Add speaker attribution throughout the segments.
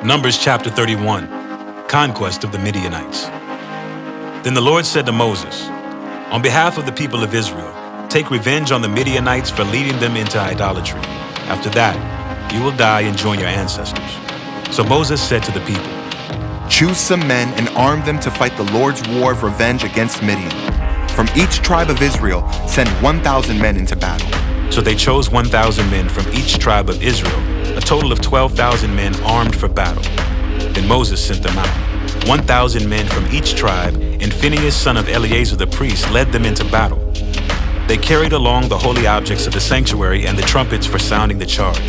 Speaker 1: Numbers chapter 31, Conquest of the Midianites. Then the Lord said to Moses, "On behalf of the people of Israel, take revenge on the Midianites for leading them into idolatry. After that, you will die and join your ancestors." So Moses said to the people,
Speaker 2: "Choose some men and arm them to fight the Lord's war of revenge against Midian. From each tribe of Israel, send 1,000 men into battle."
Speaker 1: So they chose 1,000 men from each tribe of Israel, a total of 12,000 men armed for battle. Then Moses sent them out, 1,000 men from each tribe, and Phinehas, son of Eleazar the priest, led them into battle. They carried along the holy objects of the sanctuary and the trumpets for sounding the charge.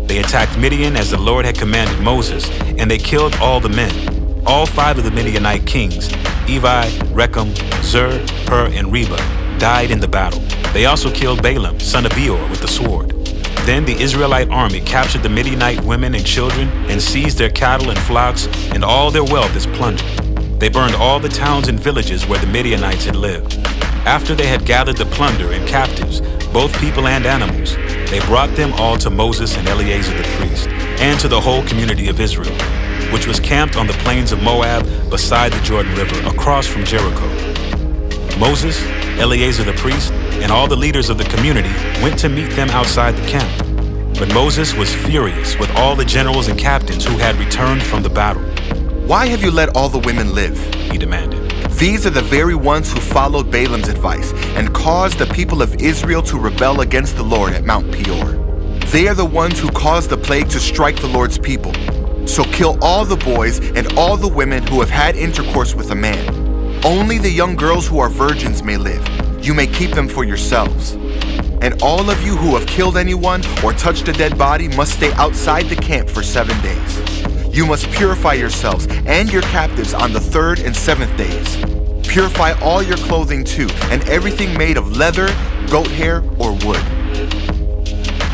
Speaker 1: They attacked Midian as the Lord had commanded Moses, and they killed all the men. All 5 of the Midianite kings, Evi, Rechem, Zur, Hur, and Reba, died in the battle. They also killed Balaam, son of Beor, with the sword. Then the Israelite army captured the Midianite women and children and seized their cattle and flocks and all their wealth as plunder. They burned all the towns and villages where the Midianites had lived. After they had gathered the plunder and captives, both people and animals, they brought them all to Moses and Eleazar the priest, and to the whole community of Israel, which was camped on the plains of Moab beside the Jordan River, across from Jericho. Moses, Eleazar the priest, and all the leaders of the community went to meet them outside the camp. But Moses was furious with all the generals and captains who had returned from the battle.
Speaker 2: "Why have you let all the women live?"
Speaker 1: he demanded.
Speaker 2: "These are the very ones who followed Balaam's advice and caused the people of Israel to rebel against the Lord at Mount Peor. They are the ones who caused the plague to strike the Lord's people. So kill all the boys and all the women who have had intercourse with a man. Only the young girls who are virgins may live. You may keep them for yourselves. And all of you who have killed anyone or touched a dead body must stay outside the camp for 7 days. You must purify yourselves and your captives on the 3rd and 7th days. Purify all your clothing too, and everything made of leather, goat hair, or wood."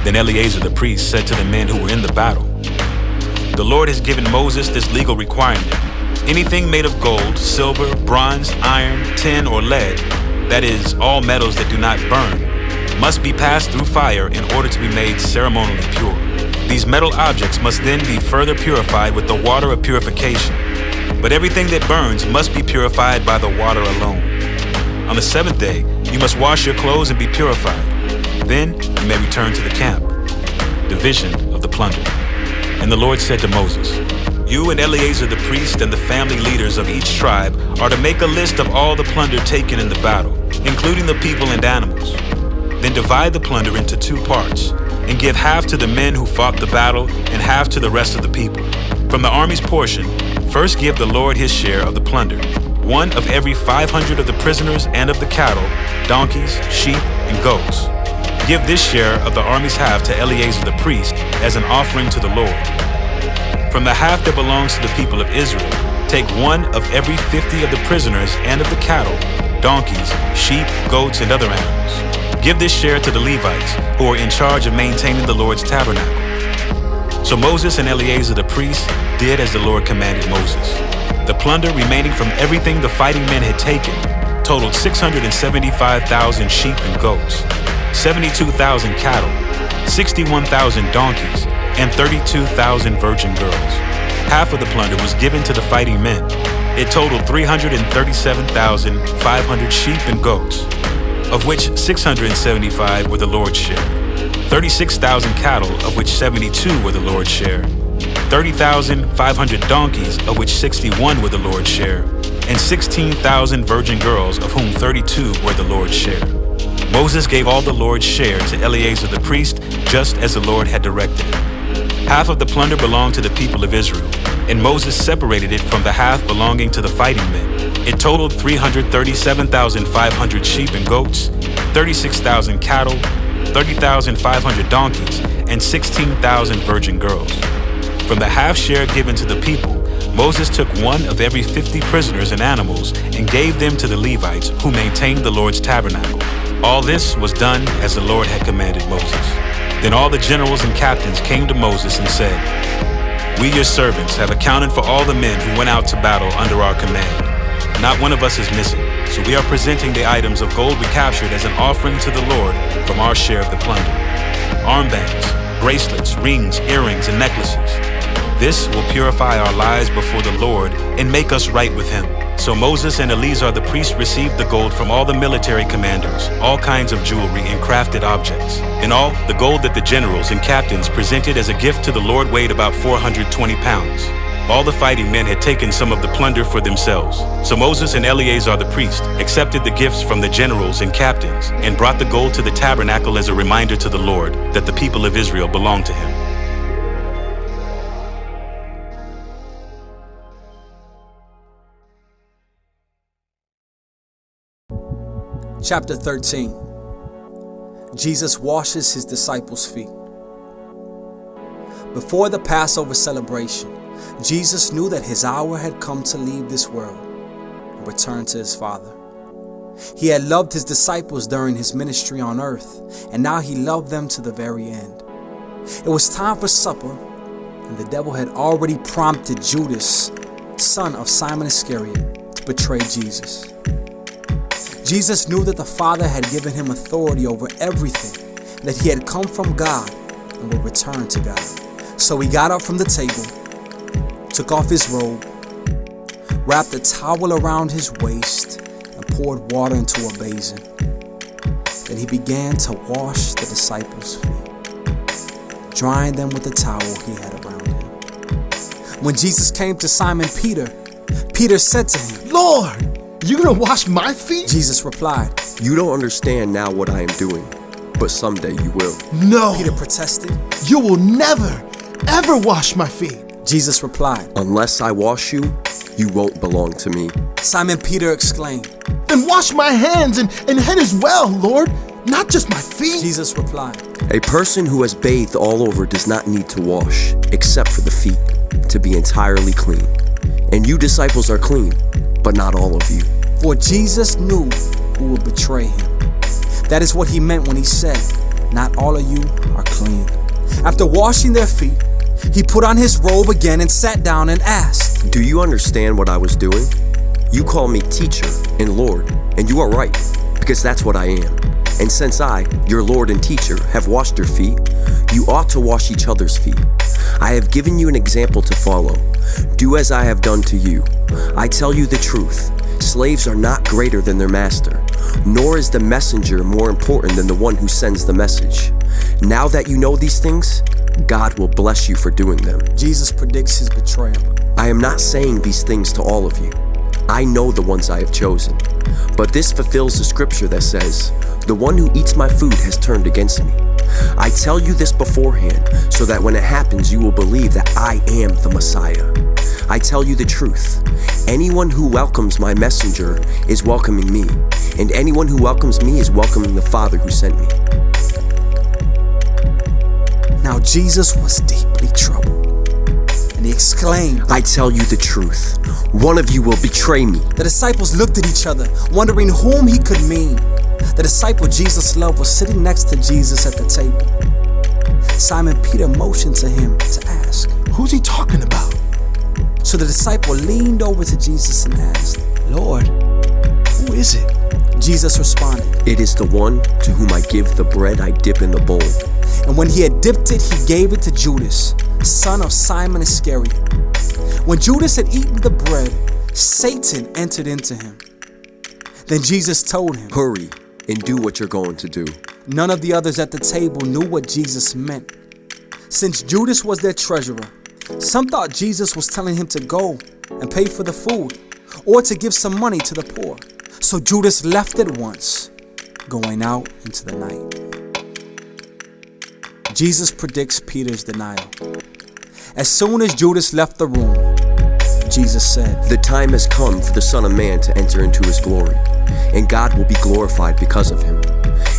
Speaker 1: Then Eleazar the priest said to the men who were in the battle, "The Lord has given Moses this legal requirement. Anything made of gold, silver, bronze, iron, tin, or lead, that is, all metals that do not burn, must be passed through fire in order to be made ceremonially pure. These metal objects must then be further purified with the water of purification. But everything that burns must be purified by the water alone. On the 7th day, you must wash your clothes and be purified. Then you may return to the camp." Division of the plunder. And the Lord said to Moses, "You and Eleazar the priest and the family leaders of each tribe are to make a list of all the plunder taken in the battle, including the people and animals. Then divide the plunder into 2 parts, and give half to the men who fought the battle and half to the rest of the people. From the army's portion, first give the Lord his share of the plunder, 1 of every 500 of the prisoners and of the cattle, donkeys, sheep, and goats. Give this share of the army's half to Eleazar the priest as an offering to the Lord. From the half that belongs to the people of Israel, take 1 of every 50 of the prisoners and of the cattle, donkeys, sheep, goats, and other animals. Give this share to the Levites, who are in charge of maintaining the Lord's tabernacle." So Moses and Eleazar the priest did as the Lord commanded Moses. The plunder remaining from everything the fighting men had taken totaled 675,000 sheep and goats, 72,000 cattle, 61,000 donkeys, and 32,000 virgin girls. Half of the plunder was given to the fighting men. It totaled 337,500 sheep and goats, of which 675 were the Lord's share, 36,000 cattle, of which 72 were the Lord's share, 30,500 donkeys, of which 61 were the Lord's share, and 16,000 virgin girls, of whom 32 were the Lord's share. Moses gave all the Lord's share to Eleazar the priest, just as the Lord had directed him. Half of the plunder belonged to the people of Israel, and Moses separated it from the half belonging to the fighting men. It totaled 337,500 sheep and goats, 36,000 cattle, 30,500 donkeys, and 16,000 virgin girls. From the half share given to the people, Moses took 1 of every 50 prisoners and animals and gave them to the Levites, who maintained the Lord's tabernacle. All this was done as the Lord had commanded Moses. Then all the generals and captains came to Moses and said, "We, your servants, have accounted for all the men who went out to battle under our command. Not one of us is missing, so we are presenting the items of gold we captured as an offering to the Lord from our share of the plunder: armbands, bracelets, rings, earrings, and necklaces. This will purify our lives before the Lord and make us right with Him. So Moses and Eleazar the priest received the gold from all the military commanders, all kinds of jewelry and crafted objects. In all, the gold that the generals and captains presented as a gift to the Lord weighed about 420 pounds. All the fighting men had taken some of the plunder for themselves. So Moses and Eleazar the priest accepted the gifts from the generals and captains and brought the gold to the tabernacle as a reminder to the Lord that the people of Israel belonged to Him.
Speaker 3: Chapter 13. Jesus washes his disciples' feet. Before the Passover celebration, Jesus knew that his hour had come to leave this world and return to his Father. He had loved his disciples during his ministry on earth, and now he loved them to the very end. It was time for supper, and the devil had already prompted Judas, son of Simon Iscariot, to betray Jesus. Jesus knew that the Father had given him authority over everything, that he had come from God and would return to God. So he got up from the table, took off his robe, wrapped a towel around his waist, and poured water into a basin. Then he began to wash the disciples' feet, drying them with the towel he had around him. When Jesus came to Simon Peter, Peter said to him,
Speaker 4: "Lord, you gonna wash my feet?"
Speaker 3: Jesus replied,
Speaker 5: "You don't understand now what I am doing, but someday you will."
Speaker 4: "No,"
Speaker 3: Peter protested.
Speaker 4: "You will never, ever wash my feet."
Speaker 3: Jesus replied,
Speaker 5: "Unless I wash you, you won't belong to me."
Speaker 3: Simon Peter exclaimed,
Speaker 4: "Then wash my hands and head as well, Lord, not just my feet."
Speaker 3: Jesus replied,
Speaker 5: A person who has bathed all over does not need to wash, except for the feet, to be entirely clean. And you disciples are clean, but not all of you.
Speaker 3: For Jesus knew who would betray him. That is what he meant when he said, not all of you are clean. After washing their feet, he put on his robe again and sat down and asked,
Speaker 5: Do you understand what I was doing? You call me teacher and Lord, and you are right, because that's what I am. And since I, your Lord and teacher, have washed your feet, you ought to wash each other's feet. I have given you an example to follow. Do as I have done to you. I tell you the truth. Slaves are not greater than their master, nor is the messenger more important than the one who sends the message. Now that you know these things, God will bless you for doing them.
Speaker 3: Jesus predicts his betrayal.
Speaker 5: I am not saying these things to all of you. I know the ones I have chosen. But this fulfills the scripture that says, the one who eats my food has turned against me. I tell you this beforehand, so that when it happens, you will believe that I am the Messiah. I tell you the truth. Anyone who welcomes my messenger is welcoming me, and anyone who welcomes me is welcoming the Father who sent me.
Speaker 3: Now Jesus was deeply troubled, and he exclaimed,
Speaker 5: I tell you the truth. One of you will betray me.
Speaker 3: The disciples looked at each other, wondering whom he could mean. The disciple Jesus loved was sitting next to Jesus at the table. Simon Peter motioned to him to ask,
Speaker 4: "Who's he talking about?"
Speaker 3: So the disciple leaned over to Jesus and asked,
Speaker 4: "Lord, who is it?"
Speaker 3: Jesus responded,
Speaker 5: It is the one to whom I give the bread I dip in the bowl.
Speaker 3: and when he had dipped it, he gave it to Judas, son of Simon Iscariot. When Judas had eaten the bread, Satan entered into him. Then Jesus told him,
Speaker 5: Hurry and do what you're going to do.
Speaker 3: None of the others at the table knew what Jesus meant. Since Judas was their treasurer, some thought Jesus was telling him to go and pay for the food or to give some money to the poor. So Judas left at once, going out into the night. Jesus predicts Peter's denial. As soon as Judas left the room, Jesus said,
Speaker 5: The time has come for the Son of Man to enter into his glory, and God will be glorified because of him.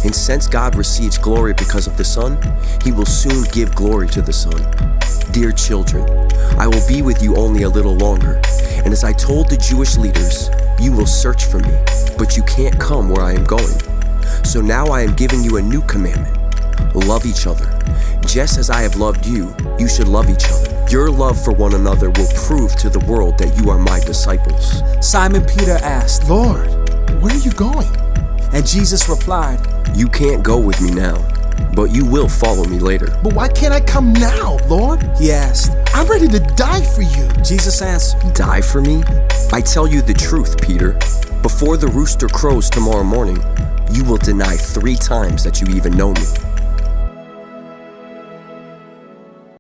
Speaker 5: And since God receives glory because of the Son, he will soon give glory to the Son. Dear children, I will be with you only a little longer, and as I told the Jewish leaders, you will search for me, but you can't come where I am going. So now I am giving you a new commandment. Love each other. Just as I have loved you, you should love each other. Your love for one another will prove to the world that you are my disciples.
Speaker 3: Simon Peter asked,
Speaker 4: "Lord, where are you going?"
Speaker 3: And Jesus replied,
Speaker 5: You can't go with me now, but you will follow me later.
Speaker 4: But why can't I come now, Lord?
Speaker 3: He asked.
Speaker 4: I'm ready to die for you.
Speaker 3: Jesus answered,
Speaker 5: Die for me? I tell you the truth, Peter. Before the rooster crows tomorrow morning, you will deny 3 times that you even know me.